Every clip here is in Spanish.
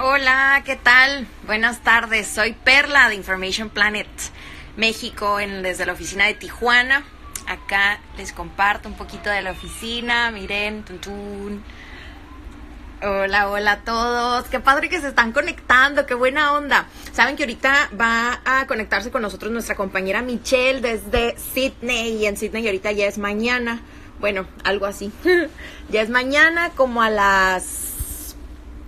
Hola, ¿qué tal? Buenas tardes, soy Perla de Information Planet México desde la oficina de Tijuana. Acá les comparto un poquito de la oficina, miren, tun, tun. Hola, hola a todos, qué padre que se están conectando, qué buena onda. Saben que ahorita va a conectarse con nosotros nuestra compañera Michelle desde Sydney, y en Sydney ahorita ya es mañana, bueno, algo así. Ya es mañana como a las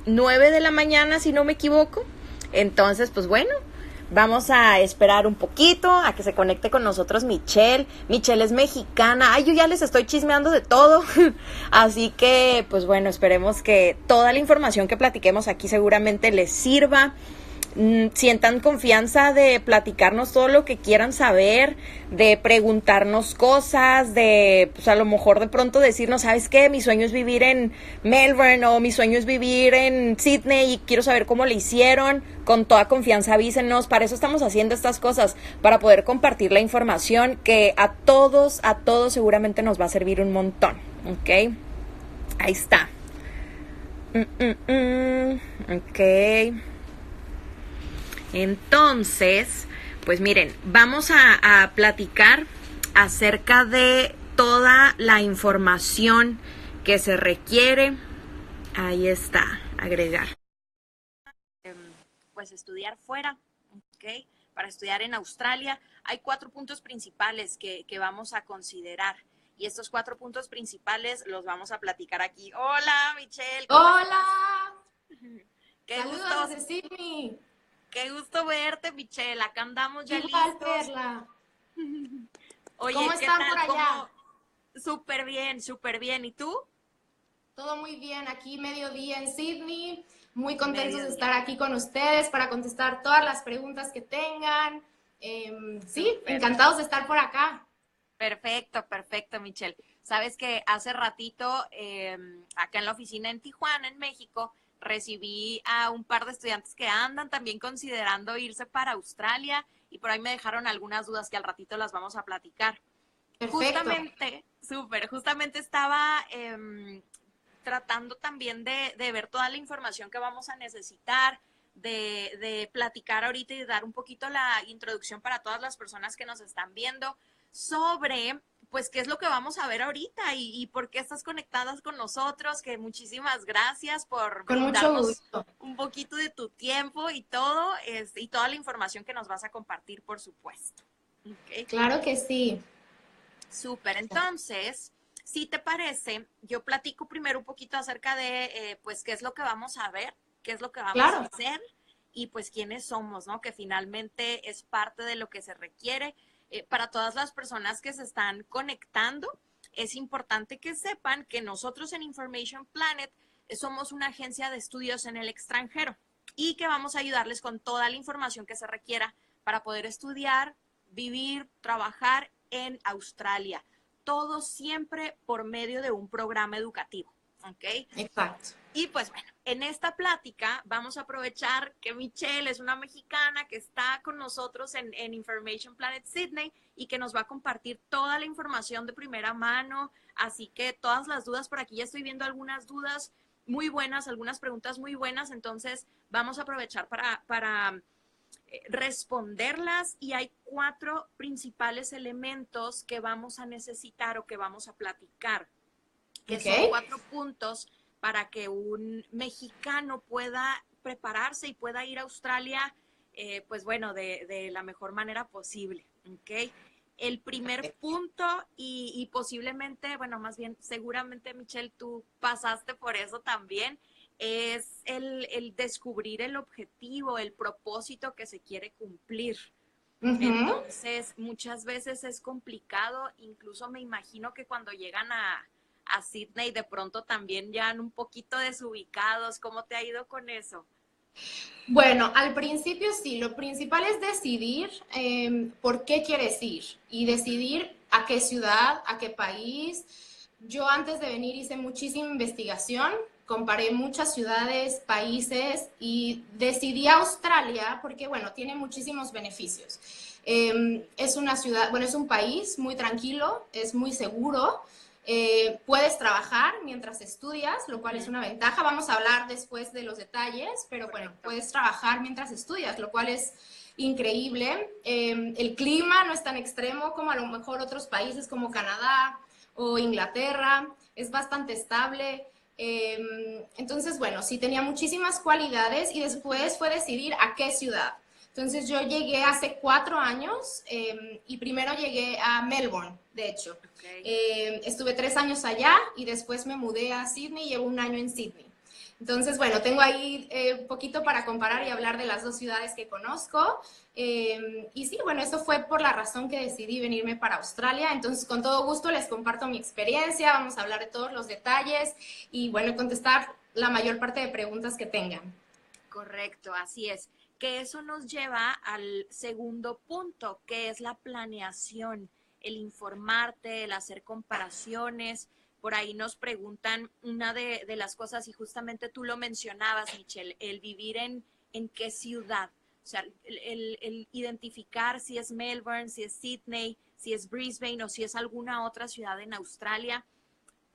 9 de la mañana, si no me equivoco. Entonces, pues bueno, vamos a esperar un poquito a que se conecte con nosotros Michelle. Michelle es mexicana. Ay, yo ya les estoy chismeando de todo. Así que, pues bueno, esperemos que toda la información que platiquemos aquí seguramente les sirva. Sientan confianza de platicarnos todo lo que quieran saber, de preguntarnos cosas, de pues a lo mejor de pronto decirnos, ¿sabes qué? Mi sueño es vivir en Melbourne o mi sueño es vivir en Sydney y quiero saber cómo le hicieron. Con toda confianza avísenos, para eso estamos haciendo estas cosas, para poder compartir la información que a todos seguramente nos va a servir un montón, ¿ok? Ahí está. Ok. Entonces, pues miren, vamos a platicar acerca de toda la información que se requiere. Ahí está, agregar. Pues estudiar fuera, ¿ok? Para estudiar en Australia hay 4 puntos principales que vamos a considerar. Y estos 4 puntos principales los vamos a platicar aquí. Hola, Michelle, ¿cómo ¡Hola! estás? Qué Saludos gusto. desde Sydney. Qué gusto verte, Michelle. Acá andamos ya Igual, listos. Perla. ¿Cómo Oye, ¿qué están por tal? allá? ¿Cómo? Súper bien, súper bien. ¿Y tú? Todo muy bien, aquí mediodía en Sydney. Muy contentos de Mediodía. estar aquí con ustedes para contestar todas las preguntas que tengan. Sí, Súper. encantados de estar por acá. Perfecto, perfecto, Michelle. Sabes que hace ratito, acá en la oficina en Tijuana, en México, recibí a un par de estudiantes que andan también considerando irse para Australia y por ahí me dejaron algunas dudas que al ratito las vamos a platicar. Perfecto. Justamente, súper, justamente estaba tratando también de ver toda la información que vamos a necesitar, de platicar ahorita y de dar un poquito la introducción para todas las personas que nos están viendo sobre, pues, qué es lo que vamos a ver ahorita y por qué estás conectadas con nosotros, que muchísimas gracias por Con mucho brindarnos gusto. un poquito de tu tiempo y todo, y toda la información que nos vas a compartir, por supuesto. Okay. Claro que sí. Súper, entonces, si te parece, yo platico primero un poquito acerca de, pues, qué es lo que vamos a ver, qué es lo que vamos a Claro. hacer y, pues, quiénes somos, ¿no? Que finalmente es parte de lo que se requiere. Para todas las personas que se están conectando, es importante que sepan que nosotros en Information Planet somos una agencia de estudios en el extranjero y que vamos a ayudarles con toda la información que se requiera para poder estudiar, vivir, trabajar en Australia. Todo siempre por medio de un programa educativo. ¿Ok? Exacto. Y pues bueno, en esta plática vamos a aprovechar que Michelle es una mexicana que está con nosotros en Information Planet Sydney y que nos va a compartir toda la información de primera mano. Así que todas las dudas, por aquí ya estoy viendo algunas dudas muy buenas, algunas preguntas muy buenas, entonces vamos a aprovechar para responderlas y hay 4 principales elementos que vamos a necesitar o que vamos a platicar, que Ok. son 4 puntos para que un mexicano pueda prepararse y pueda ir a Australia, pues bueno, de la mejor manera posible, ¿ok? El primer punto y posiblemente, bueno, más bien, seguramente Michelle, tú pasaste por eso también, es el descubrir el objetivo, el propósito que se quiere cumplir. Ujú. Entonces, muchas veces es complicado, incluso me imagino que cuando llegan a Sydney de pronto también ya un poquito desubicados. ¿Cómo te ha ido con eso? Bueno, al principio sí, lo principal es decidir por qué quieres ir y decidir a qué ciudad, a qué país. Yo antes de venir hice muchísima investigación, comparé muchas ciudades, países y decidí Australia porque, bueno, tiene muchísimos beneficios. Es una ciudad, bueno, es un país muy tranquilo, es muy seguro, Puedes trabajar mientras estudias, lo cual es una ventaja. Vamos a hablar después de los detalles, pero bueno, puedes trabajar mientras estudias, lo cual es increíble. El clima no es tan extremo como a lo mejor otros países como Canadá o Inglaterra, es bastante estable. Entonces, bueno, sí tenía muchísimas cualidades y después fue decidir a qué ciudad. Entonces yo llegué hace 4 años y primero llegué a Melbourne, de hecho. Okay. Estuve 3 años allá y después me mudé a Sydney y llevo 1 año en Sydney. Entonces, bueno, tengo ahí un poquito para comparar y hablar de las 2 ciudades que conozco. Y sí, bueno, eso fue por la razón que decidí venirme para Australia. Entonces, con todo gusto les comparto mi experiencia, vamos a hablar de todos los detalles y, bueno, contestar la mayor parte de preguntas que tengan. Correcto, así es. Que eso nos lleva al segundo punto, que es la planeación, el informarte, el hacer comparaciones. Por ahí nos preguntan una de las cosas, y justamente tú lo mencionabas, Michelle, el vivir en qué ciudad. O sea, el identificar si es Melbourne, si es Sydney, si es Brisbane o si es alguna otra ciudad en Australia.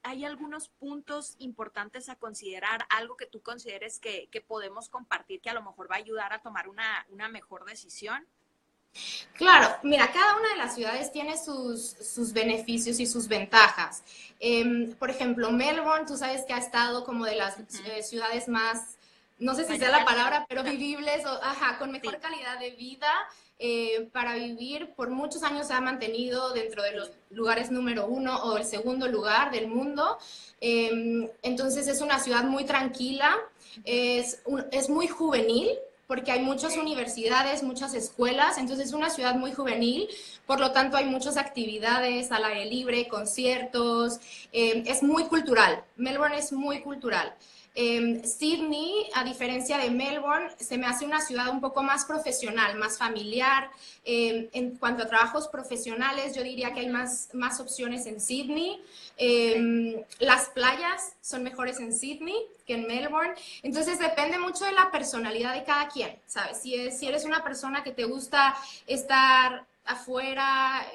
¿Hay algunos puntos importantes a considerar, algo que tú consideres que podemos compartir que a lo mejor va a ayudar a tomar una mejor decisión? Claro, mira, cada una de las ciudades tiene sus beneficios y sus ventajas. Por ejemplo, Melbourne, tú sabes que ha estado como de las ciudades más, no sé si sea la palabra, pero vivibles, con mejor calidad de vida. Para vivir, por muchos años se ha mantenido dentro de los lugares número 1 o el segundo lugar del mundo. Entonces es una ciudad muy tranquila, es muy juvenil, porque hay muchas universidades, muchas escuelas, entonces es una ciudad muy juvenil, por lo tanto hay muchas actividades al aire libre, conciertos, es muy cultural, Melbourne es muy cultural. Sydney, a diferencia de Melbourne, se me hace una ciudad un poco más profesional, más familiar. En cuanto a trabajos profesionales, yo diría que hay más opciones en Sydney. Las playas son mejores en Sydney que en Melbourne. Entonces depende mucho de la personalidad de cada quien, ¿sabes? Si eres una persona que te gusta estar afuera,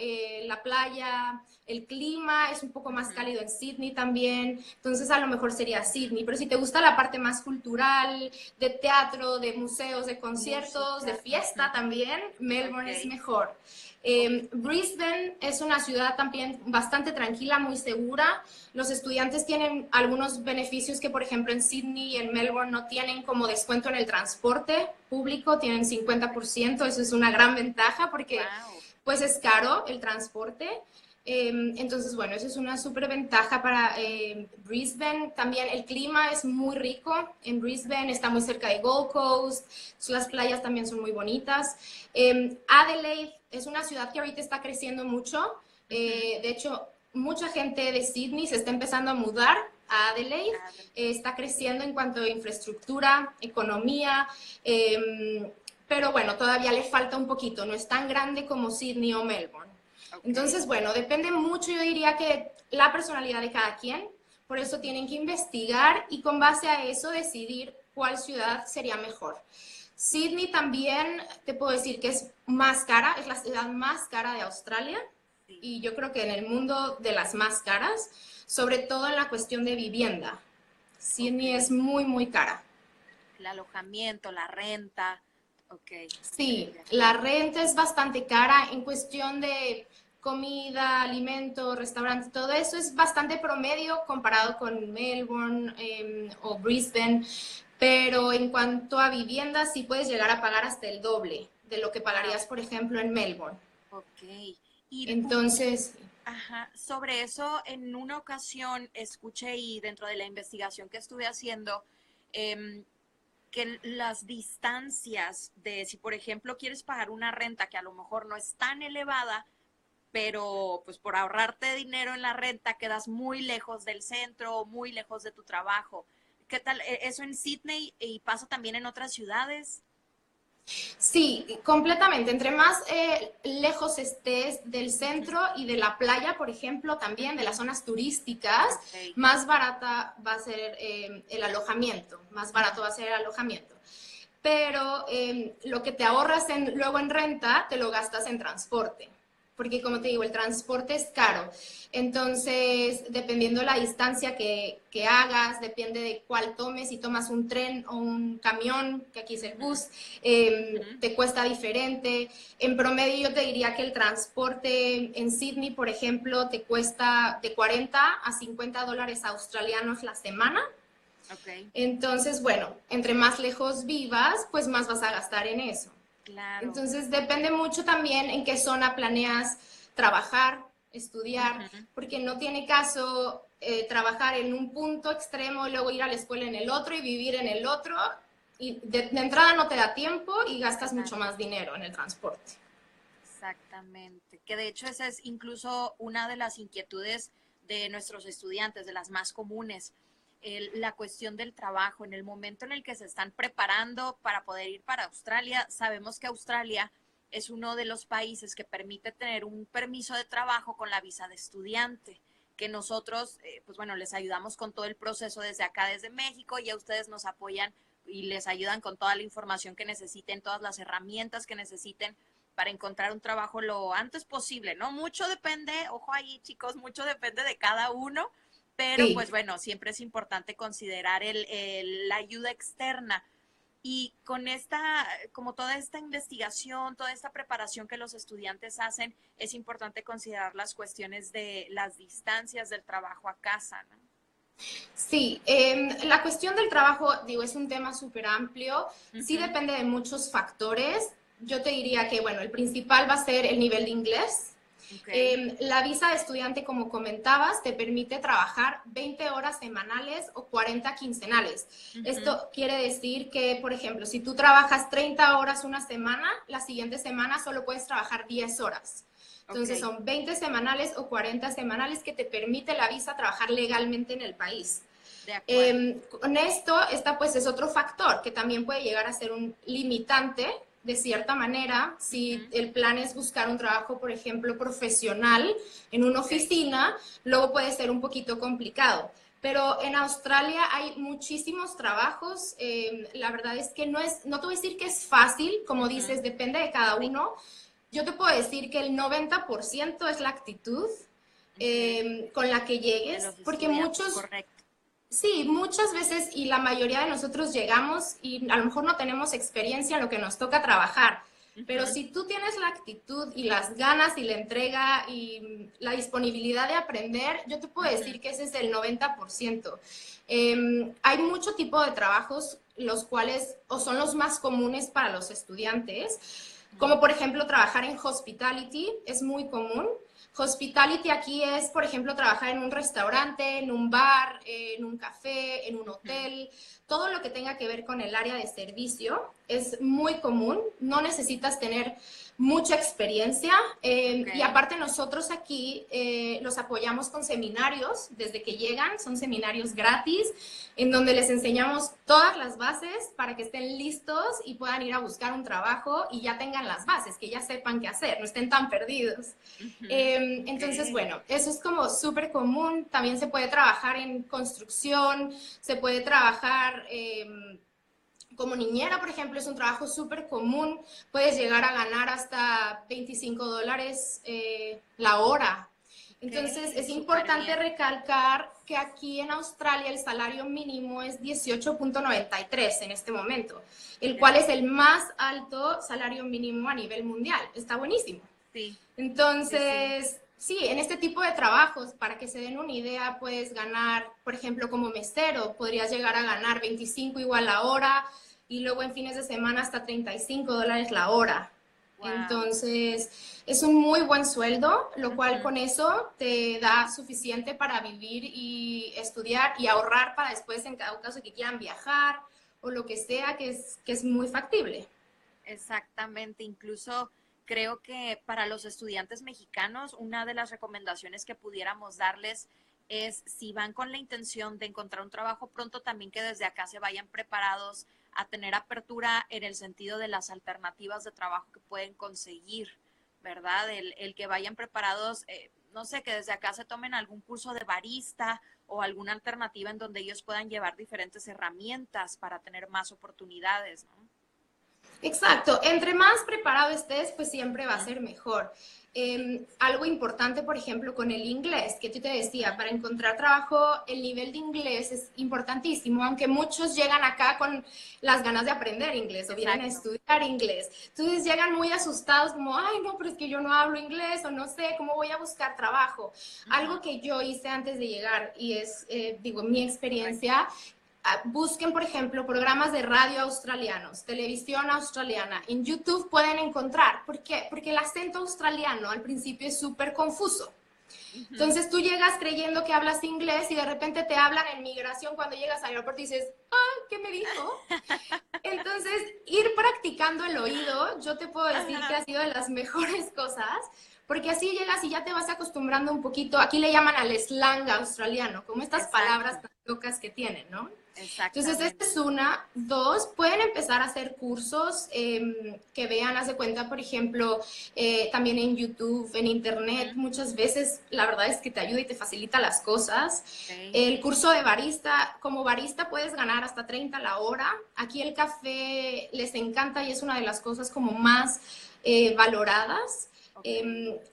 la playa, el clima es un poco más cálido en Sydney también, entonces a lo mejor sería Sydney, pero si te gusta la parte más cultural, de teatro, de museos, de conciertos, de fiesta también, Melbourne es mejor. Brisbane es una ciudad también bastante tranquila, muy segura. Los estudiantes tienen algunos beneficios que, por ejemplo, en Sydney y en Melbourne no tienen, como descuento en el transporte público, tienen 50%, eso es una gran ventaja porque pues es caro el transporte. Entonces, bueno, eso es una súper ventaja para Brisbane. También el clima es muy rico. En Brisbane está muy cerca de Gold Coast. Las playas también son muy bonitas. Adelaide es una ciudad que ahorita está creciendo mucho. De hecho, mucha gente de Sydney se está empezando a mudar a Adelaide. Está creciendo en cuanto a infraestructura, economía. Pero bueno, todavía le falta un poquito. No es tan grande como Sydney o Melbourne. Entonces, bueno, depende mucho, yo diría que la personalidad de cada quien, por eso tienen que investigar y con base a eso decidir cuál ciudad sería mejor. Sydney también te puedo decir que es más cara, es la ciudad más cara de Australia y yo creo que en el mundo de las más caras, sobre todo en la cuestión de vivienda. Sydney es muy, muy cara. El alojamiento, la renta. Sí, la renta es bastante cara en cuestión de comida, alimento, restaurante, todo eso es bastante promedio comparado con Melbourne o Brisbane, pero en cuanto a viviendas sí puedes llegar a pagar hasta el doble de lo que pagarías, por ejemplo, en Melbourne. Y entonces... sobre eso, en una ocasión escuché y dentro de la investigación que estuve haciendo, que las distancias de si, por ejemplo, quieres pagar una renta que a lo mejor no es tan elevada, pero pues por ahorrarte dinero en la renta quedas muy lejos del centro, muy lejos de tu trabajo. ¿Qué tal eso en Sydney y pasa también en otras ciudades? Sí, completamente. Entre más lejos estés del centro y de la playa, por ejemplo, también de las zonas turísticas, más barata va a ser el alojamiento, más barato va a ser el alojamiento. Pero lo que te ahorras luego en renta, te lo gastas en transporte, porque como te digo, el transporte es caro. Entonces, dependiendo la distancia que hagas, depende de cuál tomes, si tomas un tren o un camión, que aquí es el bus, te cuesta diferente. En promedio yo te diría que el transporte en Sydney, por ejemplo, te cuesta de 40 a 50 dólares australianos la semana. Ok. Entonces, bueno, entre más lejos vivas, pues más vas a gastar en eso. Claro. Entonces, depende mucho también en qué zona planeas trabajar, estudiar, Ujú. porque no tiene caso trabajar en un punto extremo y luego ir a la escuela en el otro y vivir en el otro. Y de entrada no te da tiempo y gastas mucho Claro. más dinero en el transporte. Exactamente, que de hecho esa es incluso una de las inquietudes de nuestros estudiantes, de las más comunes, la cuestión del trabajo. En el momento en el que se están preparando para poder ir para Australia, sabemos que Australia es uno de los países que permite tener un permiso de trabajo con la visa de estudiante, que nosotros, pues bueno, les ayudamos con todo el proceso desde acá, desde México, y a ustedes nos apoyan y les ayudan con toda la información que necesiten, todas las herramientas que necesiten para encontrar un trabajo lo antes posible, ¿no? Mucho depende, ojo ahí chicos, mucho depende de cada uno, pero Sí. pues bueno, siempre es importante considerar la ayuda externa. Y con esta, como toda esta investigación, toda esta preparación que los estudiantes hacen, es importante considerar las cuestiones de las distancias del trabajo a casa, ¿no? Sí, la cuestión del trabajo, digo, es un tema súper amplio. Sí Ujú. depende de muchos factores. Yo te diría que, bueno, el principal va a ser el nivel de inglés. Ok. La visa de estudiante, como comentabas, te permite trabajar 20 horas semanales o 40 quincenales. Ujú. Esto quiere decir que, por ejemplo, si tú trabajas 30 horas una semana, la siguiente semana solo puedes trabajar 10 horas. Ok, Entonces son 20 semanales o 40 semanales que te permite la visa trabajar legalmente en el país. de acuerdo. Con esto, esta pues es otro factor que también puede llegar a ser un limitante de cierta manera, si Ujú. el plan es buscar un trabajo, por ejemplo, profesional en una Ok. oficina, luego puede ser un poquito complicado. Pero en Australia hay muchísimos trabajos. La verdad es que no te voy a decir que es fácil, como Ujú. dices, depende de cada Sí. uno. Yo te puedo decir que el 90% es la actitud Ok. con la que De llegues, los porque estudiantes, muchos, correcto. sí, muchas veces y la mayoría de nosotros llegamos y a lo mejor no tenemos experiencia en lo que nos toca trabajar, pero Ujú. si tú tienes la actitud y las ganas y la entrega y la disponibilidad de aprender, yo te puedo Ujú. decir que ese es el 90%. Hay mucho tipo de trabajos los cuales o son los más comunes para los estudiantes, Ujú. como por ejemplo trabajar en hospitality, es muy común. Hospitality aquí es, por ejemplo, trabajar en un restaurante, en un bar, en un café, en un Ujú. hotel, todo lo que tenga que ver con el área de servicio es muy común, no necesitas tener mucha experiencia Ok. y aparte nosotros aquí los apoyamos con seminarios desde que llegan, son seminarios gratis en donde les enseñamos todas las bases para que estén listos y puedan ir a buscar un trabajo y ya tengan las bases, que ya sepan qué hacer, no estén tan perdidos. Ujú. Ok. Entonces, bueno, eso es como súper común. También se puede trabajar en construcción, se puede trabajar como niñera, por ejemplo, es un trabajo súper común. Puedes llegar a ganar hasta 25 dólares la hora. Ok, Entonces, es súper importante bien. recalcar que aquí en Australia el salario mínimo es 18.93 en este momento, el Ok. cual es el más alto salario mínimo a nivel mundial. Está buenísimo. Sí, sí, sí. Entonces, sí, en este tipo de trabajos, para que se den una idea, puedes ganar, por ejemplo, como mesero, podrías llegar a ganar 25 igual la hora y luego en fines de semana hasta 35 dólares la hora. Wow. Entonces, es un muy buen sueldo, lo cual Ujú. con eso te da suficiente para vivir y estudiar y ahorrar para después, en cada caso que quieran viajar o lo que sea, que es muy factible. Exactamente. Incluso creo que para los estudiantes mexicanos, una de las recomendaciones que pudiéramos darles es si van con la intención de encontrar un trabajo pronto, también que desde acá se vayan preparados a tener apertura en el sentido de las alternativas de trabajo que pueden conseguir, ¿verdad? El que vayan preparados, no sé, que desde acá se tomen algún curso de barista o alguna alternativa en donde ellos puedan llevar diferentes herramientas para tener más oportunidades, ¿no? Exacto, entre más preparado estés, pues siempre va a ser mejor. Algo importante, por ejemplo, con el inglés, que tú te decía, para encontrar trabajo, el nivel de inglés es importantísimo, aunque muchos llegan acá con las ganas de aprender inglés o vienen a Exacto. estudiar inglés. Entonces llegan muy asustados, como, ay, no, pero es que yo no hablo inglés o no sé cómo voy a buscar trabajo. Algo que yo hice antes de llegar y es, digo, mi Correcto. experiencia. Busquen, por ejemplo, programas de radio australianos, televisión australiana. En YouTube pueden encontrar. ¿Por qué? Porque el acento australiano al principio es súper confuso. Ujú. Entonces tú llegas creyendo que hablas inglés y de repente te hablan en migración cuando llegas al aeropuerto y dices, ah, ¿qué me dijo? Entonces, ir practicando el oído, yo te puedo decir que Ajá. ha sido de las mejores cosas, porque así llegas y ya te vas acostumbrando un poquito. Aquí le llaman al slang australiano, como estas palabras Exacto, tan locas que tienen, ¿no? Entonces, esta es exactamente. una. Dos, pueden empezar a hacer cursos que vean, haz de cuenta, por ejemplo, también en YouTube, en Internet, Ujú. muchas veces la verdad es que te ayuda y te facilita las cosas. Ok. El curso de barista, como barista puedes ganar hasta 30 la hora. Aquí el café les encanta y es una de las cosas como más valoradas. Ok.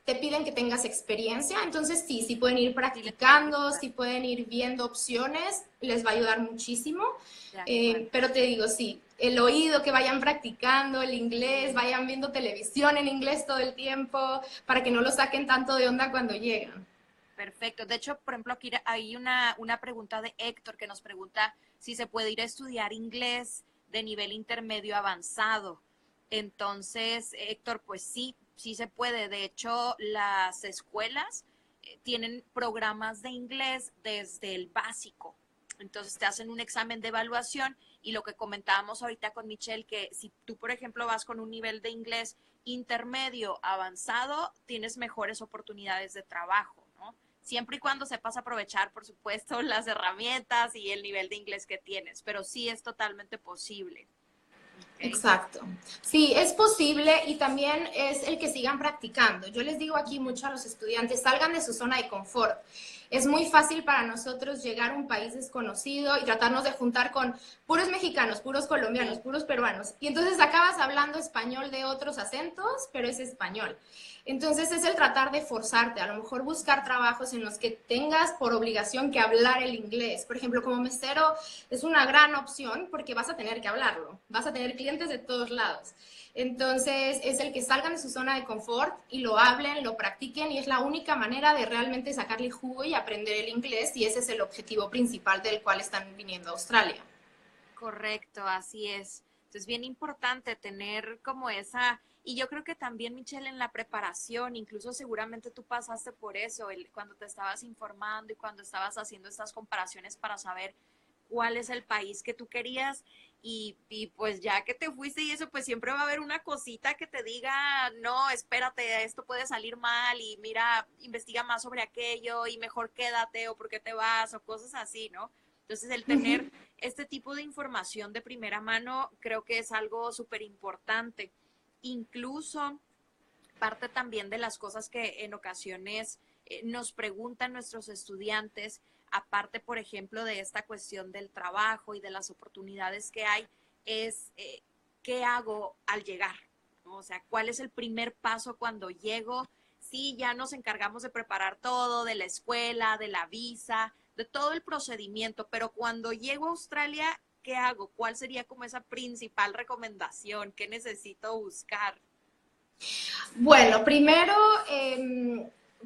Te piden que tengas experiencia, entonces sí, sí pueden ir Sí le tienen que practicando, picar. sí pueden ir viendo opciones, les va a ayudar muchísimo, De acuerdo. pero te digo, sí, el oído, que vayan practicando, el inglés, Sí. vayan viendo televisión en inglés todo el tiempo, para que no lo saquen tanto de onda cuando llegan. Perfecto. De hecho, por ejemplo, aquí hay una pregunta de Héctor que nos pregunta si se puede ir a estudiar inglés de nivel intermedio avanzado. Entonces, Héctor, pues sí, sí se puede. De hecho, las escuelas tienen programas de inglés desde el básico. Entonces te hacen un examen de evaluación y lo que comentábamos ahorita con Michelle, que si tú, por ejemplo, vas con un nivel de inglés intermedio avanzado, tienes mejores oportunidades de trabajo, ¿no? Siempre y cuando sepas aprovechar, por supuesto, las herramientas y el nivel de inglés que tienes, pero sí es totalmente posible. ¿Okay? Exacto. Sí, es posible y también es el que sigan practicando. Yo les digo aquí mucho a los estudiantes, salgan de su zona de confort. Es muy fácil para nosotros llegar a un país desconocido y tratarnos de juntar con puros mexicanos, puros colombianos, Sí, puros peruanos. Y entonces acabas hablando español de otros acentos, pero es español. Entonces es el tratar de forzarte, a lo mejor buscar trabajos en los que tengas por obligación que hablar el inglés. Por ejemplo, como mesero es una gran opción porque vas a tener que hablarlo, vas a tener clientes de todos lados. Entonces es el que salgan de su zona de confort y lo hablen, lo practiquen y es la única manera de realmente sacarle jugo y aprender el inglés y ese es el objetivo principal del cual están viniendo a Australia. correcto, así es. Entonces, bien importante tener como esa, y yo creo que también, Michelle, en la preparación, incluso seguramente tú pasaste por eso, cuando te estabas informando y cuando estabas haciendo estas comparaciones para saber cuál es el país que tú querías y pues ya que te fuiste y eso, pues siempre va a haber una cosita que te diga, no, espérate, esto puede salir mal y mira, investiga más sobre aquello y mejor quédate o por qué te vas o cosas así, ¿no? Entonces el Uh tener -huh. este tipo de información de primera mano creo que es algo súper importante. Incluso parte también de las cosas que en ocasiones nos preguntan nuestros estudiantes, aparte, por ejemplo, de esta cuestión del trabajo y de las oportunidades que hay, es qué hago al llegar, ¿no? O sea, cuál es el primer paso cuando llego. Sí, ya nos encargamos de preparar todo, de la escuela, de la visa, de todo el procedimiento, pero cuando llego a Australia, ¿qué hago? ¿Cuál sería como esa principal recomendación? ¿Qué necesito buscar? Bueno, primero,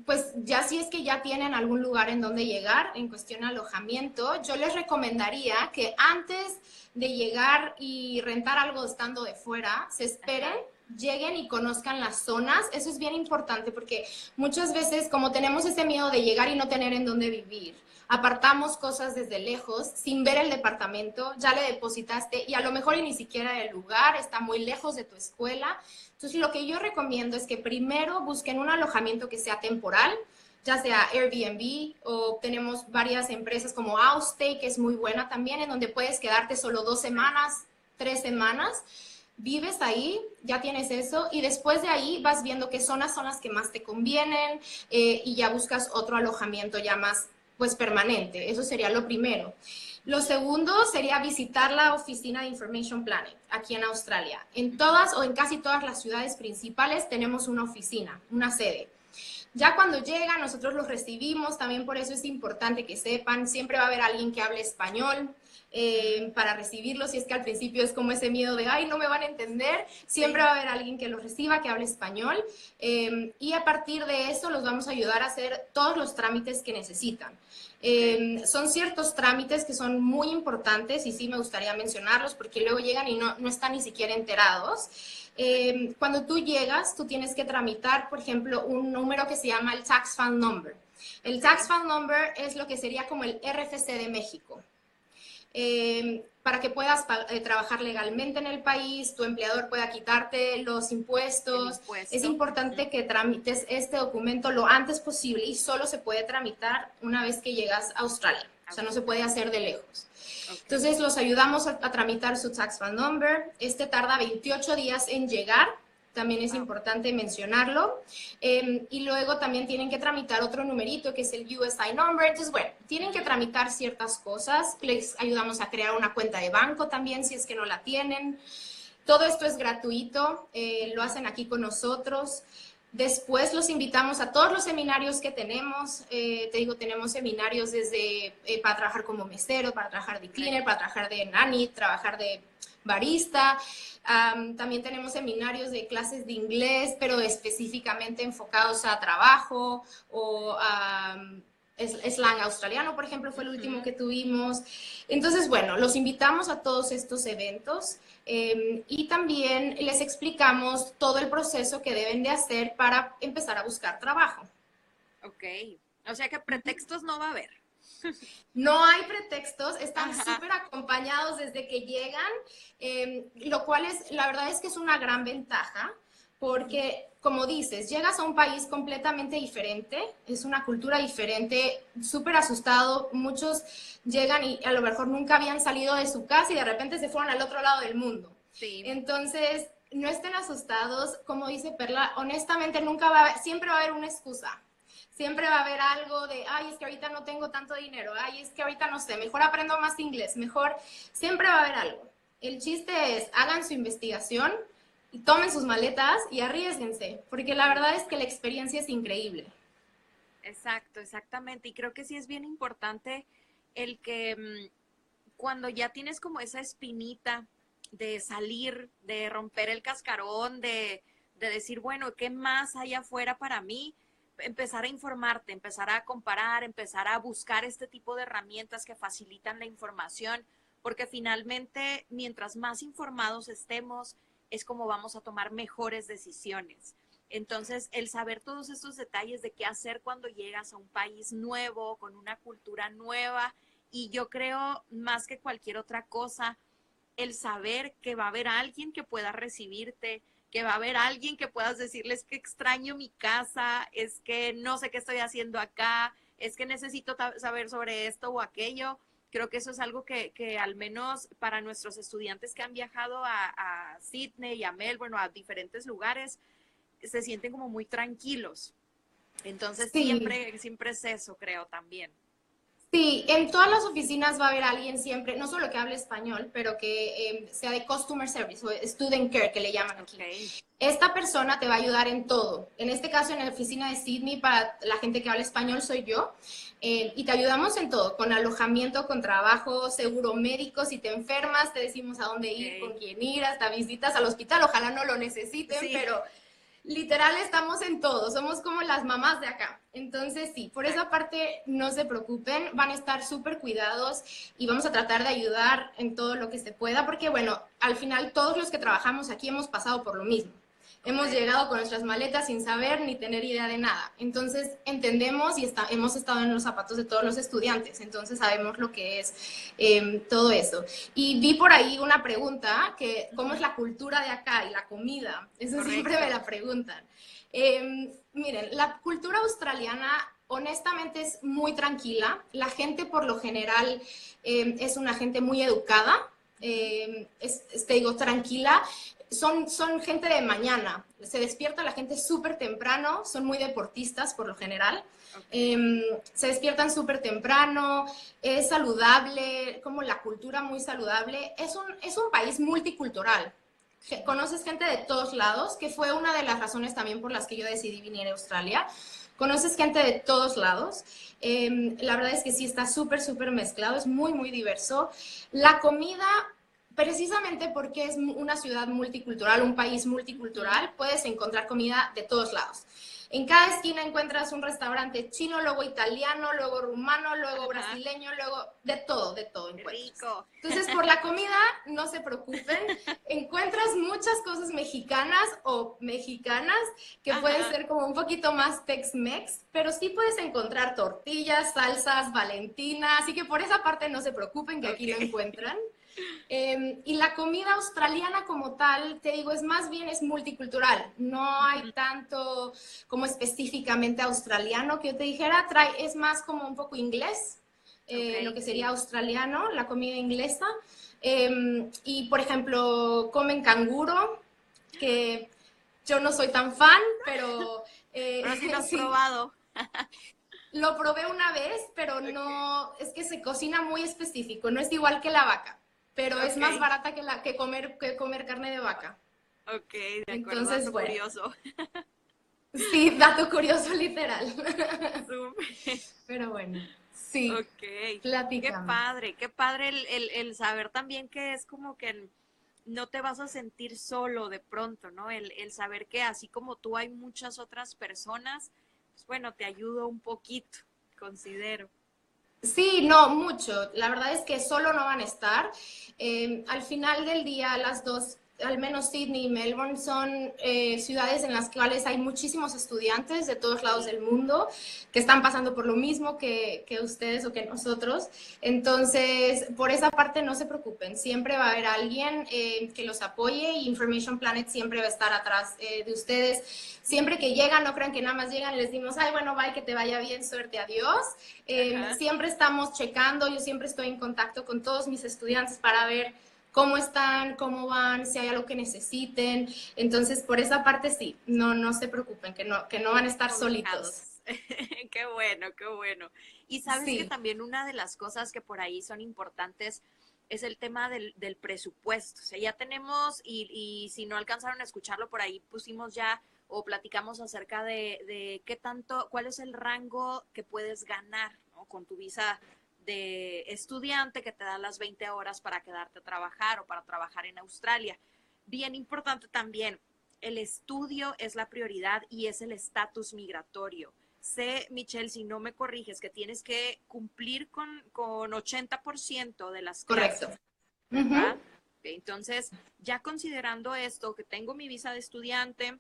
pues ya si es que ya tienen algún lugar en donde llegar en cuestión de alojamiento, yo les recomendaría que antes de llegar y rentar algo estando de fuera, se esperen, Ajá. lleguen y conozcan las zonas. Eso es bien importante porque muchas veces como tenemos ese miedo de llegar y no tener en dónde vivir, apartamos cosas desde lejos sin ver el departamento, ya le depositaste y a lo mejor y ni siquiera el lugar está muy lejos de tu escuela. Entonces, lo que yo recomiendo es que primero busquen un alojamiento que sea temporal, ya sea Airbnb o tenemos varias empresas como Outstay, que es muy buena también, en donde puedes quedarte solo 2 semanas, 3 semanas. Vives ahí, ya tienes eso, y después de ahí vas viendo qué zonas son las que más te convienen y ya buscas otro alojamiento ya más pues permanente. Eso sería lo primero. Lo segundo sería visitar la oficina de Information Planet aquí en Australia. En todas o en casi todas las ciudades principales tenemos una oficina, una sede. Ya cuando llegan, nosotros los recibimos, también por eso es importante que sepan, siempre va a haber alguien que hable español para recibirlos, y es que al principio es como ese miedo de, ay, no me van a entender, siempre va a haber alguien que los reciba, que hable español, y a partir de eso los vamos a ayudar a hacer todos los trámites que necesitan. Son ciertos trámites que son muy importantes y sí me gustaría mencionarlos porque luego llegan y no están ni siquiera enterados. Cuando tú llegas, tú tienes que tramitar, por ejemplo, un número que se llama el Tax Fund Number. El Tax Fund Number es lo que sería como el RFC de México. Para que puedas trabajar legalmente en el país, tu empleador pueda quitarte los impuestos. Es importante que tramites este documento lo antes posible y solo se puede tramitar una vez que llegas a Australia. O sea, no se puede hacer de lejos. Entonces, los ayudamos a tramitar su Tax Fund Number. Este tarda 28 días en llegar. También es importante mencionarlo. Y luego también tienen que tramitar otro numerito que es el USI number. Entonces, bueno, tienen que tramitar ciertas cosas. Les ayudamos a crear una cuenta de banco también si es que no la tienen. Todo esto es gratuito. Lo hacen aquí con nosotros. Después los invitamos a todos los seminarios que tenemos. Te digo, tenemos seminarios desde para trabajar como mesero, para trabajar de cleaner, para trabajar de nanny, trabajar de barista. También tenemos seminarios de clases de inglés, pero específicamente enfocados a trabajo o slang australiano, por ejemplo, fue el último que tuvimos. Entonces, bueno, los invitamos a todos estos eventos y también les explicamos todo el proceso que deben de hacer para empezar a buscar trabajo. Ok, o sea que pretextos no va a haber. No hay pretextos, están súper acompañados desde que llegan, lo cual la verdad es que es una gran ventaja, porque como dices, llegas a un país completamente diferente, es una cultura diferente, súper asustado, muchos llegan y a lo mejor nunca habían salido de su casa y de repente se fueron al otro lado del mundo. Sí. Entonces, no estén asustados, como dice Perla, honestamente nunca va a haber, siempre va a haber una excusa. Siempre va a haber algo de, ay, es que ahorita no tengo tanto dinero, ay, es que ahorita no sé, mejor aprendo más inglés, mejor, siempre va a haber algo. El chiste es, hagan su investigación y tomen sus maletas y arriésguense, porque la verdad es que la experiencia es increíble. Exacto, exactamente. Y creo que sí es bien importante el que cuando ya tienes como esa espinita de salir, de romper el cascarón, de decir, bueno, ¿qué más hay afuera para mí? Empezar a informarte, empezar a comparar, empezar a buscar este tipo de herramientas que facilitan la información, porque finalmente, mientras más informados estemos, es como vamos a tomar mejores decisiones. Entonces, el saber todos estos detalles de qué hacer cuando llegas a un país nuevo, con una cultura nueva, y yo creo, más que cualquier otra cosa, el saber que va a haber alguien que pueda recibirte, que va a haber alguien que puedas decirles que extraño mi casa, es que no sé qué estoy haciendo acá, es que necesito saber sobre esto o aquello. Creo que eso es algo que al menos para nuestros estudiantes que han viajado a Sydney y a Melbourne o a diferentes lugares, se sienten como muy tranquilos. Entonces Sí. siempre es eso, creo, también. Sí, en todas las oficinas va a haber alguien siempre, no solo que hable español, pero que sea de customer service o student care, que le llaman aquí. Okay. Esta persona te va a ayudar en todo. En este caso, en la oficina de Sydney, para la gente que habla español, soy yo. Y te ayudamos en todo, con alojamiento, con trabajo, seguro médico. Si te enfermas, te decimos a dónde ir, con quién ir, hasta visitas al hospital. Ojalá no lo necesiten, sí, pero literal estamos en todo, somos como las mamás de acá. Entonces sí, por esa parte no se preocupen, van a estar súper cuidados y vamos a tratar de ayudar en todo lo que se pueda, porque bueno, al final todos los que trabajamos aquí hemos pasado por lo mismo. Hemos llegado con nuestras maletas sin saber ni tener idea de nada. Entonces entendemos y hemos estado en los zapatos de todos los estudiantes. Entonces sabemos lo que es todo eso. Y vi por ahí una pregunta, que ¿cómo es la cultura de acá y la comida? Eso correcto, siempre me la preguntan. Miren, la cultura australiana honestamente es muy tranquila. La gente por lo general es una gente muy educada. Te digo, tranquila. son gente de mañana. Se despierta la gente súper temprano, son muy deportistas por lo general. Se despiertan súper temprano, es saludable, como la cultura muy saludable. Es un país multicultural. Conoces gente de todos lados, que fue una de las razones también por las que yo decidí venir a Australia. Conoces gente de todos lados. La verdad es que sí está súper, súper mezclado, es muy, muy diverso. La comida, precisamente porque es una ciudad multicultural, un país multicultural, puedes encontrar comida de todos lados. En cada esquina encuentras un restaurante chino, luego italiano, luego rumano, luego brasileño, luego de todo encuentras. Rico. Entonces, por la comida, no se preocupen. Encuentras muchas cosas mexicanas o mexicanas que pueden ser como un poquito más Tex-Mex, pero sí puedes encontrar tortillas, salsas, Valentina, así que por esa parte no se preocupen que aquí lo encuentran. Y la comida australiana como tal, te digo, es multicultural. No hay tanto como específicamente australiano que yo te dijera, es más como un poco inglés, lo que sería australiano, la comida inglesa. Y por ejemplo, comen canguro, que yo no soy tan fan, pero... pero sí lo has probado. Lo probé una vez, pero no, es que se cocina muy específico, no es igual que la vaca. Pero es más barata que comer carne de vaca. Ok, de acuerdo. Entonces, dato curioso. Sí, dato curioso literal. Pero bueno, sí. Ok. Platícame. Qué padre el saber también que es como que no te vas a sentir solo de pronto, ¿no? El saber que así como tú hay muchas otras personas, pues bueno, te ayuda un poquito, considero. Sí, no, mucho. La verdad es que solo no van a estar. Al final del día, las dos, al menos Sydney y Melbourne, son ciudades en las cuales hay muchísimos estudiantes de todos lados del mundo que están pasando por lo mismo que ustedes o que nosotros. Entonces, por esa parte no se preocupen. Siempre va a haber alguien que los apoye y Information Planet siempre va a estar atrás de ustedes. Siempre que llegan, no crean que nada más llegan y les decimos, ay, bueno, bye, que te vaya bien, suerte, adiós. Siempre estamos checando, yo siempre estoy en contacto con todos mis estudiantes para ver cómo están, cómo van, si hay algo que necesiten. Entonces, por esa parte sí, no se preocupen, que no van a estar solitos. Qué bueno, qué bueno. Y sabes que Sí. también una de las cosas que por ahí son importantes es el tema del presupuesto. O sea, ya tenemos, y si no alcanzaron a escucharlo por ahí, pusimos ya o platicamos acerca de qué tanto, cuál es el rango que puedes ganar, ¿no? Con tu visa de estudiante que te da las 20 horas para quedarte a trabajar o para trabajar en Australia. Bien importante también, el estudio es la prioridad y es el estatus migratorio. Sé, Michelle, si no me corriges, que tienes que cumplir con 80% de las clases. Correcto. ¿Verdad? Entonces, ya considerando esto, que tengo mi visa de estudiante,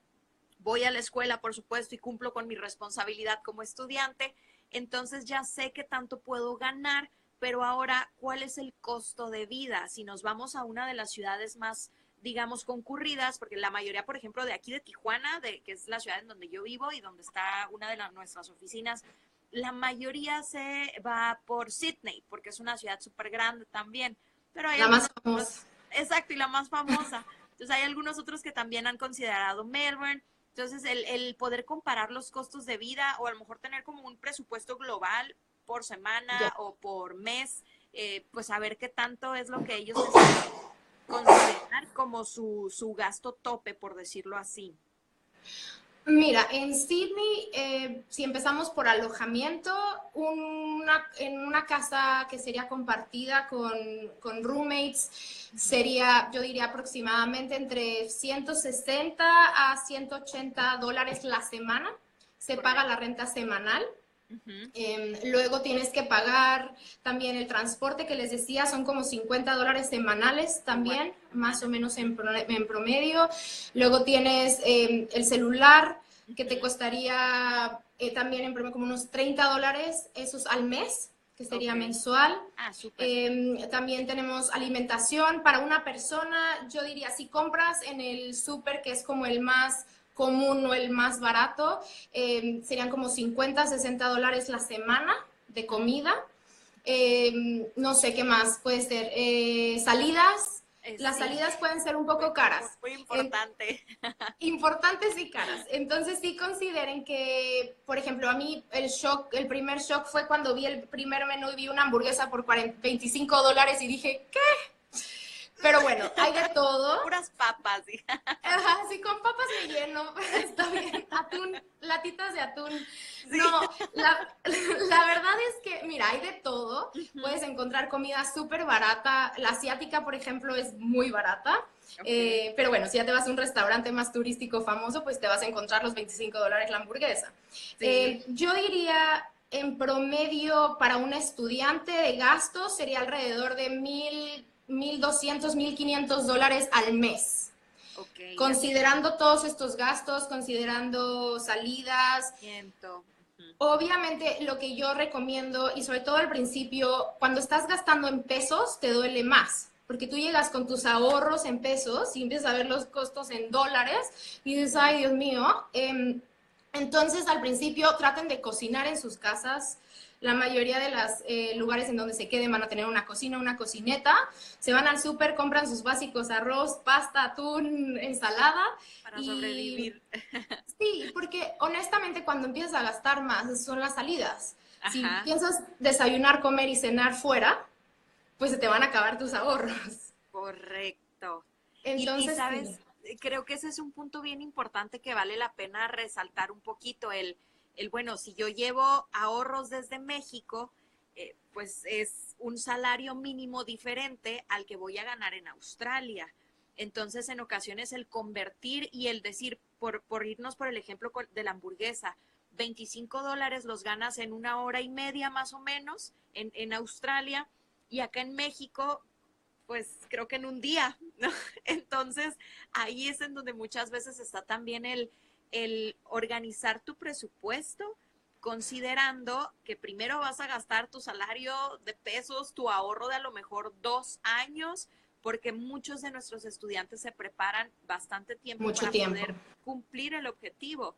voy a la escuela, por supuesto, y cumplo con mi responsabilidad como estudiante, entonces ya sé qué tanto puedo ganar, pero ahora, ¿cuál es el costo de vida? Si nos vamos a una de las ciudades más, digamos, concurridas, porque la mayoría, por ejemplo, de aquí de Tijuana, que es la ciudad en donde yo vivo y donde está una de nuestras oficinas, la mayoría se va por Sydney, porque es una ciudad súper grande también. Pero hay La más algunos famosa. exacto, y la más famosa. Entonces hay algunos otros que también han considerado Melbourne. Entonces el poder comparar los costos de vida o a lo mejor tener como un presupuesto global por semana o por mes, pues saber qué tanto es lo que ellos necesitan considerar como su gasto tope, por decirlo así. Mira, en Sydney, si empezamos por alojamiento, en una casa que sería compartida con roommates, sería, yo diría, aproximadamente entre 160 a 180 dólares la semana. Se paga la renta semanal. Luego tienes que pagar también el transporte que les decía, son como 50 dólares semanales también, más o menos en promedio. Luego tienes el celular que te costaría también en promedio como unos 30 dólares, esos al mes, que sería mensual. También tenemos alimentación para una persona, yo diría, si compras en el súper, que es como el más común o el más barato, serían como 50, 60 dólares la semana de comida. No sé qué más puede ser. Salidas, las Sí, salidas pueden ser un poco muy, caras. muy importante. Importantes y caras. Entonces sí consideren que, por ejemplo, a mí el primer shock fue cuando vi el primer menú y vi una hamburguesa por $25 y dije, ¿qué? Pero bueno, hay de todo. Puras papas. ¿Sí? Ajá, sí, con papas me lleno, está bien. Atún, latitas de atún. Sí. No, la verdad es que, mira, hay de todo. Ujú. Puedes encontrar comida súper barata. La asiática, por ejemplo, es muy barata. Ok. Pero bueno, si ya te vas a un restaurante más turístico famoso, pues te vas a encontrar los $25 la hamburguesa. Sí. Yo diría, en promedio, para un estudiante de gastos sería alrededor de 1,200, $1,500 al mes. Ok, ya Considerando todos estos gastos, considerando salidas, siento. Ujú. obviamente lo que yo recomiendo, y sobre todo al principio, cuando estás gastando en pesos, te duele más, porque tú llegas con tus ahorros en pesos y empiezas a ver los costos en dólares y dices, ay, Dios mío. Entonces, al principio, traten de cocinar en sus casas. La mayoría de los lugares en donde se queden van a tener una cocina, una cocineta. Se van al súper, compran sus básicos: arroz, pasta, atún, ensalada. Para Y sobrevivir. sí, porque honestamente cuando empiezas a gastar más son las salidas. Si Ajá, piensas desayunar, comer y cenar fuera, pues se te van a acabar tus ahorros. correcto. Y Entonces, sí. sabes, creo que ese es un punto bien importante que vale la pena resaltar un poquito, bueno, si yo llevo ahorros desde México, pues es un salario mínimo diferente al que voy a ganar en Australia. Entonces, en ocasiones el convertir y el decir, por irnos por el ejemplo de la hamburguesa, $25 los ganas en 1 hora y media más o menos en Australia, y acá en México pues creo que en un día, ¿no? Entonces, ahí es en donde muchas veces está también el organizar tu presupuesto, considerando que primero vas a gastar tu salario de pesos, tu ahorro de a lo mejor 2 años, porque muchos de nuestros estudiantes se preparan bastante tiempo Mucho para tiempo. poder cumplir el objetivo,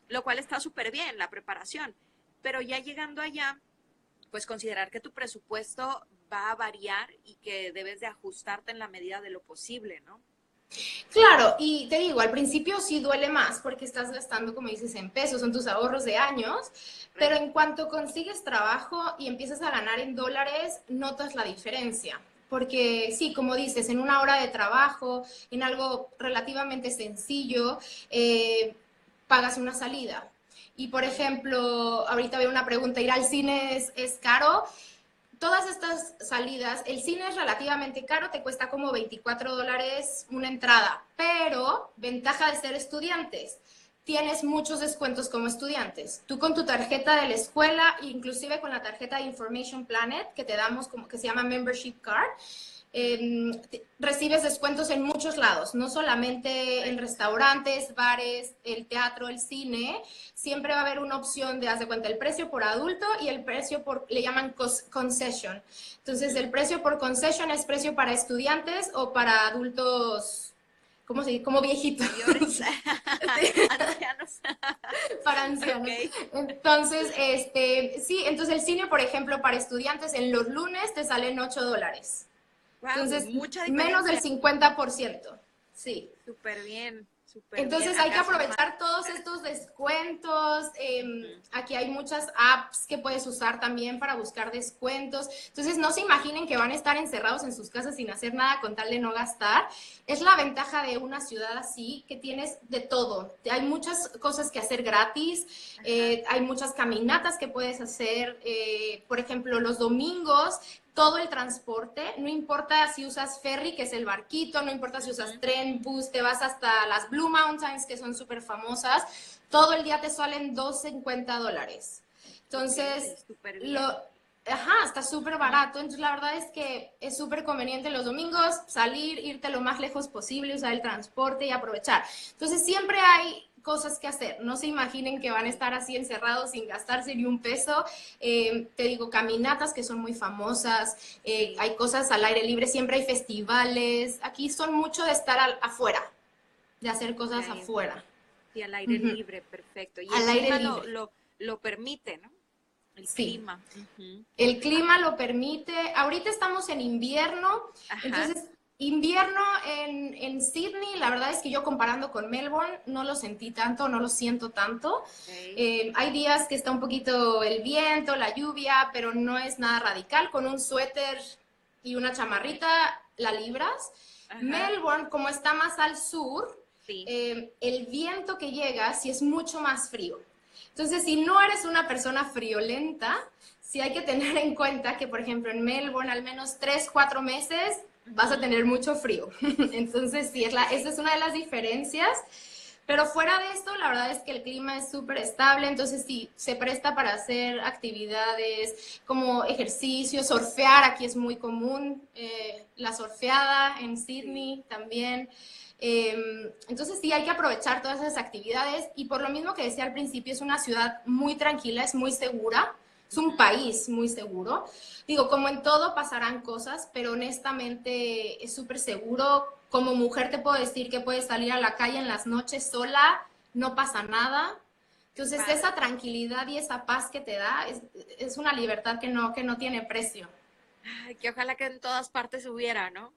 lo cual está súper bien, la preparación. Pero ya llegando allá, pues considerar que tu presupuesto va a variar y que debes de ajustarte en la medida de lo posible, ¿no? Claro, y te digo, al principio sí duele más porque estás gastando, como dices, en pesos, son tus ahorros de años, pero en cuanto consigues trabajo y empiezas a ganar en dólares, notas la diferencia. Porque sí, como dices, en 1 hora de trabajo, en algo relativamente sencillo, pagas una salida. Y por ejemplo, ahorita veo una pregunta: ¿ir al cine es caro? Todas estas salidas, el cine es relativamente caro, te cuesta como $24 una entrada, pero ventaja de ser estudiantes, tienes muchos descuentos como estudiantes. Tú con tu tarjeta de la escuela, inclusive con la tarjeta de Information Planet, que te damos como que se llama Membership Card, recibes descuentos en muchos lados, no solamente en restaurantes, bares, el teatro, el cine. Siempre va a haber una opción de, haz de cuenta, el precio por adulto y el precio por, le llaman concession. Entonces, el precio por concession es precio para estudiantes o para adultos, ¿cómo se dice? Como viejitos. Mayores, Sí, ancianos. para ancianos. Ok. Entonces, sí, entonces el cine, por ejemplo, para estudiantes en los lunes te salen $8. Wow, Entonces, mucha menos del diferencia. 50%. Sí. Súper bien, súper bien. Entonces hay que Acá son más. aprovechar todos estos descuentos. Ujú. Aquí hay muchas apps que puedes usar también para buscar descuentos. Entonces no se imaginen que van a estar encerrados en sus casas sin hacer nada con tal de no gastar. Es la ventaja de una ciudad así, que tienes de todo. Hay muchas cosas que hacer gratis, hay muchas caminatas que puedes hacer. Por ejemplo, los domingos todo el transporte, no importa si usas ferry, que es el barquito, no importa si usas tren, bus, te vas hasta las Blue Mountains, que son súper famosas, todo el día te salen $250. Entonces, Ok, súper bien. está súper barato. Entonces, la verdad es que es súper conveniente los domingos salir, irte lo más lejos posible, usar el transporte y aprovechar. Entonces, siempre hay cosas que hacer. No se imaginen que van a estar así encerrados sin gastarse ni un peso. Te digo, caminatas que son muy famosas, Sí, hay cosas al aire libre, siempre hay festivales. Aquí son mucho de estar afuera, de hacer cosas ya entiendo. afuera. Sí, al aire Ujú. libre, perfecto. Y el Al aire clima libre, lo permite, ¿no? El sí. clima. Ujú. El Ah, clima lo permite. Ahorita estamos en invierno, ajá, entonces Invierno en Sydney, la verdad es que yo comparando con Melbourne no lo sentí tanto, no lo siento tanto. Okay. Hay días que está un poquito el viento, la lluvia, pero no es nada radical. Con un suéter y una chamarrita la libras. Ajá, Melbourne, como está más al sur, sí. el viento que llega sí es mucho más frío. Entonces, si no eres una persona friolenta, sí hay que tener en cuenta que, por ejemplo, en Melbourne, al menos 3, 4 meses vas a Ujú, tener mucho frío. Entonces, sí, esa ok. es una de las diferencias. Pero fuera de esto, la verdad es que el clima es súper estable, entonces sí, se presta para hacer actividades como ejercicio, surfear, aquí es muy común, la surfeada en Sí. Sydney también. Entonces sí, hay que aprovechar todas esas actividades y por lo mismo que decía al principio, es una ciudad muy tranquila, es muy segura, es un Ujú, país muy seguro. Digo, como en todo pasarán cosas, pero honestamente es súper seguro. Como mujer te puedo decir que puedes salir a la calle en las noches sola, no pasa nada. qué Entonces esa padre. tranquilidad y esa paz que te da es una libertad que no tiene precio. Ay, que ojalá que en todas partes hubiera, ¿no?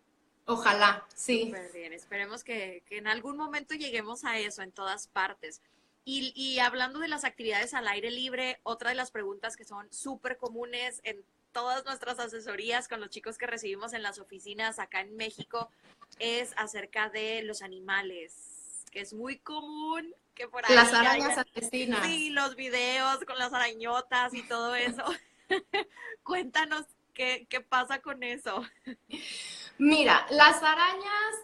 Ojalá, sí. Súper bien, esperemos que en algún momento lleguemos a eso en todas partes. Y hablando de las actividades al aire libre, otra de las preguntas que son súper comunes en todas nuestras asesorías con los chicos que recibimos en las oficinas acá en México es acerca de los animales, que es muy común que por Las ahí arañas hayan, asesinas. sí, los videos con las arañotas y todo eso. Cuéntanos qué pasa con eso. Mira, las arañas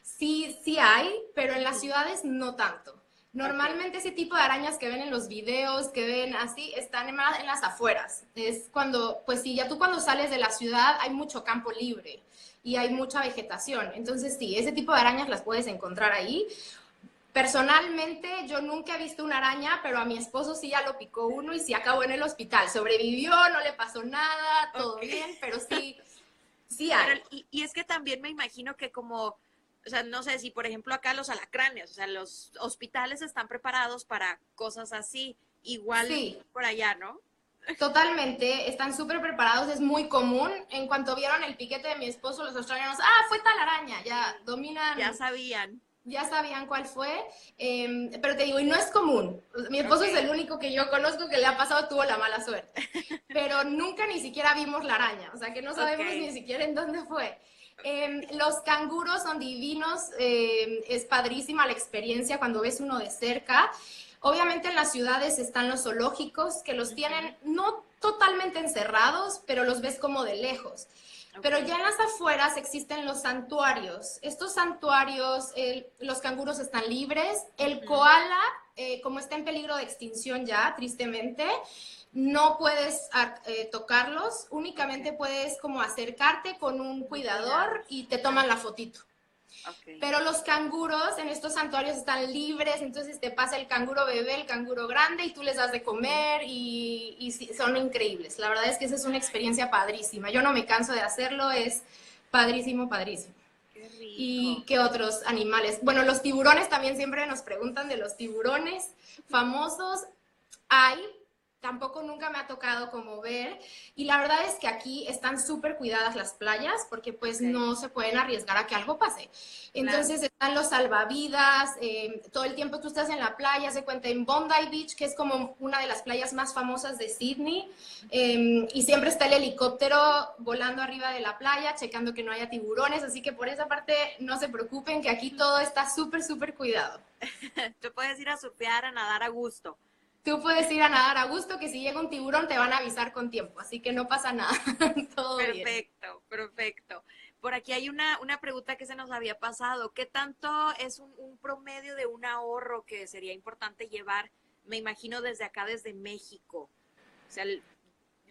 sí, sí hay, pero en las Ujú, ciudades no tanto. ok, Normalmente ese tipo de arañas que ven en los videos, que ven así, están en las afueras. Es cuando, pues sí, ya tú cuando sales de la ciudad hay mucho campo libre y hay ok. mucha vegetación. Entonces sí, ese tipo de arañas las puedes encontrar ahí. Personalmente, yo nunca he visto una araña, pero a mi esposo sí ya lo picó uno y sí acabó en el hospital. Sobrevivió, no le pasó nada, Ok. todo bien, pero sí, sí Pero, hay. y es que también me imagino que como, o sea, no sé si por ejemplo acá los alacranes, o sea, los hospitales están preparados para cosas así, igual Sí, por allá, ¿no? totalmente, están súper preparados, es muy común. En cuanto vieron el piquete de mi esposo, los australianos, fue tal araña, ya Sí, ya dominan, sabían. ya sabían cuál fue. Pero te digo, y no es común. Mi esposo es Ok, el único que yo conozco que le ha pasado, tuvo la mala suerte. Pero nunca ni siquiera vimos la araña, o sea que no ok, sabemos ni siquiera en dónde fue. ok. Los canguros son divinos, es padrísima la experiencia cuando ves uno de cerca. Obviamente en las ciudades están los zoológicos que los Ujú, tienen no totalmente encerrados, pero los ves como de lejos. ok, Pero ya en las afueras existen los santuarios. Estos santuarios, los canguros están libres. El ujú, koala, como está en peligro de extinción ya, tristemente, no puedes tocarlos. ok, Únicamente puedes como acercarte con un con cuidador cuidados. y te Ajá, toman la fotito. ok. Pero los canguros en estos santuarios están libres, entonces te pasa el canguro bebé, el canguro grande y tú les das de Ujú. comer y sí, son increíbles. La verdad es que esa es una Ay, experiencia padrísima. Yo no me canso de hacerlo, es padrísimo, padrísimo. qué ¿Y rico. qué otros animales? Bueno, los tiburones también siempre nos preguntan de los tiburones famosos. Hay, tampoco nunca me ha tocado como ver. Y la verdad es que aquí están súper cuidadas las playas porque pues Ok, no se pueden arriesgar a que algo pase. claro. Entonces están los salvavidas, todo el tiempo tú estás en la playa, se cuenta en Bondi Beach, que es como una de las playas más famosas de Sydney, Ujú. y siempre está el helicóptero volando arriba de la playa, checando que no haya tiburones, así que por esa parte no se preocupen, que aquí todo está súper, súper cuidado. Tú puedes ir a surfear, a nadar a gusto. Tú puedes ir a nadar a gusto, que si llega un tiburón te van a avisar con tiempo, así que no pasa nada, todo bien. Perfecto, perfecto. Por aquí hay una pregunta que se nos había pasado. ¿Qué tanto es un promedio de un ahorro que sería importante llevar, me imagino, desde acá, desde México? O sea,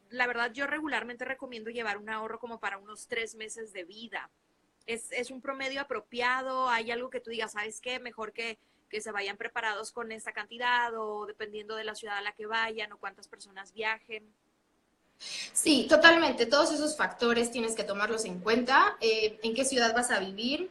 la verdad yo regularmente recomiendo llevar un ahorro como para unos 3 meses de vida. Es un promedio apropiado? ¿Hay algo que tú digas, sabes qué? Mejor que se vayan preparados con esta cantidad o dependiendo de la ciudad a la que vayan o cuántas personas viajen. Sí, totalmente. Todos esos factores tienes que tomarlos en cuenta. En qué ciudad vas a vivir,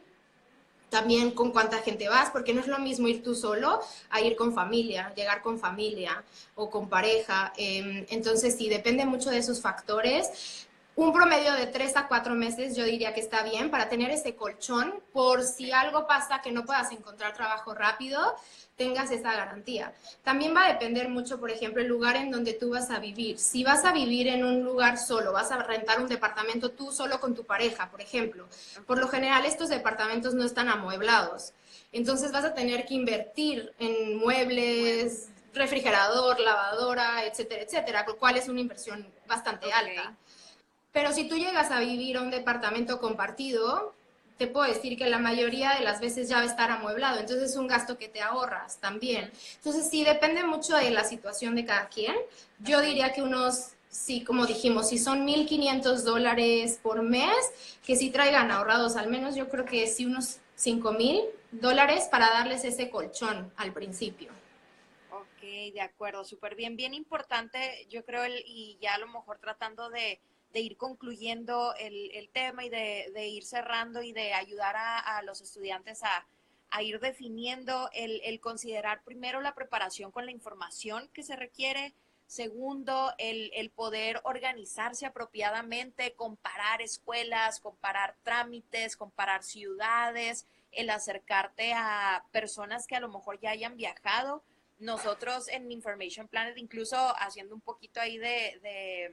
también con cuánta gente vas, porque no es lo mismo ir tú solo a ir con familia, llegar con familia o con pareja. Entonces, sí, depende mucho de esos factores. Un promedio de 3 a 4 meses yo diría que está bien para tener ese colchón por si algo pasa que no puedas encontrar trabajo rápido, tengas esa garantía. También va a depender mucho, por ejemplo, el lugar en donde tú vas a vivir. Si vas a vivir en un lugar solo, vas a rentar un departamento tú solo con tu pareja, por ejemplo. Por lo general estos departamentos no están amueblados. Entonces vas a tener que invertir en muebles, refrigerador, lavadora, etcétera, etcétera, lo cual es una inversión bastante alta. Pero si tú llegas a vivir a un departamento compartido, te puedo decir que la mayoría de las veces ya va a estar amueblado, entonces es un gasto que te ahorras también. Entonces sí, depende mucho de la situación de cada quien. Yo diría que unos, sí, como dijimos, si son $1,500 por mes, que sí traigan ahorrados, al menos yo creo que sí unos $5,000 para darles ese colchón al principio. Ok, de acuerdo, súper bien, bien importante, yo creo, y ya a lo mejor tratando de ir concluyendo el tema y de ir cerrando y de ayudar a los estudiantes a ir definiendo el considerar primero la preparación con la información que se requiere, segundo, el poder organizarse apropiadamente, comparar escuelas, comparar trámites, comparar ciudades, el acercarte a personas que a lo mejor ya hayan viajado. Nosotros en Information Planet, incluso haciendo un poquito ahí de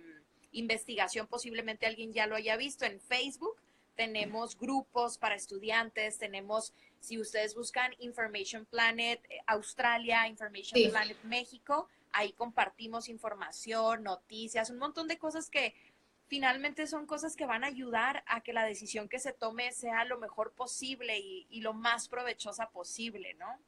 investigación, posiblemente alguien ya lo haya visto en Facebook, tenemos grupos para estudiantes, tenemos, si ustedes buscan Information Planet Australia, Information Sí. Planet México, ahí compartimos información, noticias, un montón de cosas que finalmente son cosas que van a ayudar a que la decisión que se tome sea lo mejor posible y lo más provechosa posible, ¿no?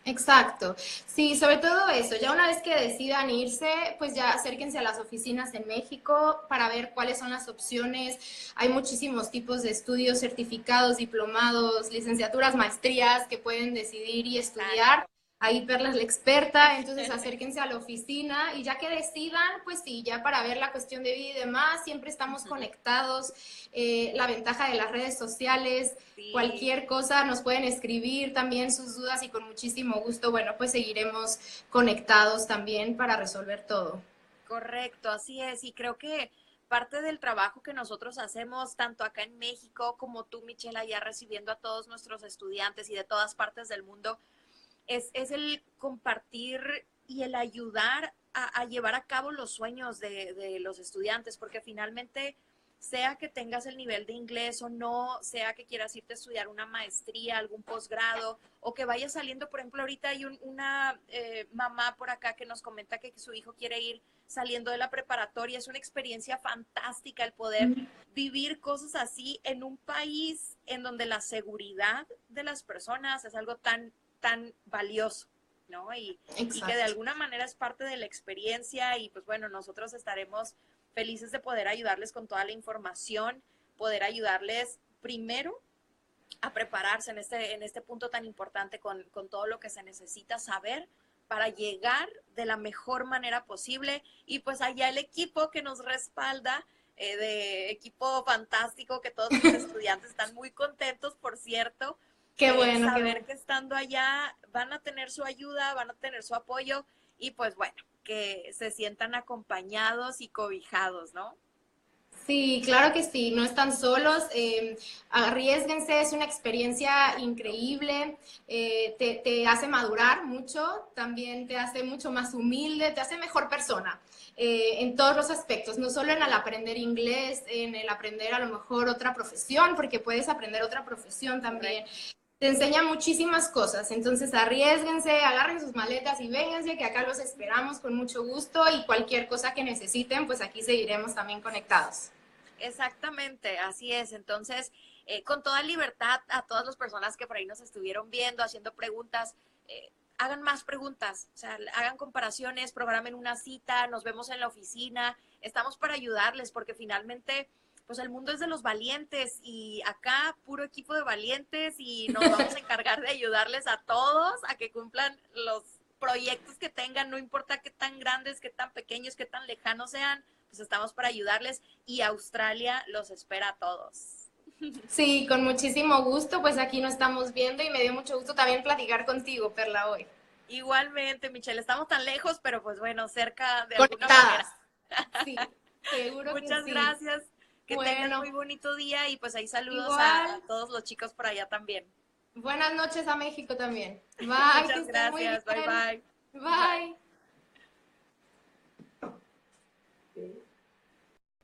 Exacto. Sí, sobre todo eso. Ya una vez que decidan irse, pues ya acérquense a las oficinas en México para ver cuáles son las opciones. Hay muchísimos tipos de estudios, certificados, diplomados, licenciaturas, maestrías que pueden decidir y estudiar. Exacto. Ahí Perla es la experta, entonces acérquense a la oficina y ya que decidan, pues sí, ya para ver la cuestión de vida y demás, siempre estamos conectados. La ventaja de las redes sociales, Sí, cualquier cosa nos pueden escribir también sus dudas y con muchísimo gusto, bueno, pues seguiremos conectados también para resolver todo. correcto, así es. Y creo que parte del trabajo que nosotros hacemos, tanto acá en México como tú, Michelle, allá recibiendo a todos nuestros estudiantes y de todas partes del mundo, es el compartir y el ayudar a llevar a cabo los sueños de los estudiantes, porque finalmente, sea que tengas el nivel de inglés o no, sea que quieras irte a estudiar una maestría, algún posgrado, o que vayas saliendo, por ejemplo, ahorita hay una mamá por acá que nos comenta que su hijo quiere ir saliendo de la preparatoria, es una experiencia fantástica el poder vivir cosas así en un país en donde la seguridad de las personas es algo tan valioso, ¿no? Y que de Exacto. alguna manera es parte de la experiencia y pues bueno, nosotros estaremos felices de poder ayudarles con toda la información, poder ayudarles primero a prepararse en este punto tan importante con todo lo que se necesita saber para llegar de la mejor manera posible y pues allá el equipo que nos respalda, de equipo fantástico, que todos mis estudiantes están muy contentos, por cierto, Qué bueno, qué saber bueno. que estando allá van a tener su ayuda, van a tener su apoyo y pues bueno, que se sientan acompañados y cobijados, ¿no? Sí, claro que sí, no están solos, arriesguense, es una experiencia increíble, te hace madurar mucho, también te hace mucho más humilde, te hace mejor persona en todos los aspectos, no solo en el aprender inglés, en el aprender a lo mejor otra profesión, porque puedes aprender otra profesión también. Correcto. Te enseña muchísimas cosas, entonces arriesguense, agarren sus maletas y vénganse, que acá los esperamos con mucho gusto y cualquier cosa que necesiten, pues aquí seguiremos también conectados. Exactamente, así es. Entonces, con toda libertad a todas las personas que por ahí nos estuvieron viendo, haciendo preguntas, hagan más preguntas, o sea, hagan comparaciones, programen una cita, nos vemos en la oficina, estamos para ayudarles porque finalmente, pues el mundo es de los valientes y acá puro equipo de valientes y nos vamos a encargar de ayudarles a todos a que cumplan los proyectos que tengan, no importa qué tan grandes, qué tan pequeños, qué tan lejanos sean, pues estamos para ayudarles y Australia los espera a todos. Sí, con muchísimo gusto, pues aquí nos estamos viendo y me dio mucho gusto también platicar contigo, Perla, hoy. Igualmente, Michelle, estamos tan lejos, pero pues bueno, cerca de alguna Conectadas. manera. Sí, seguro que Muchas sí. gracias. Que tengas muy bonito día y pues ahí saludos a todos los chicos por allá también. Buenas noches a México también. Bye. Muchas gracias. Bye, bye. Bye.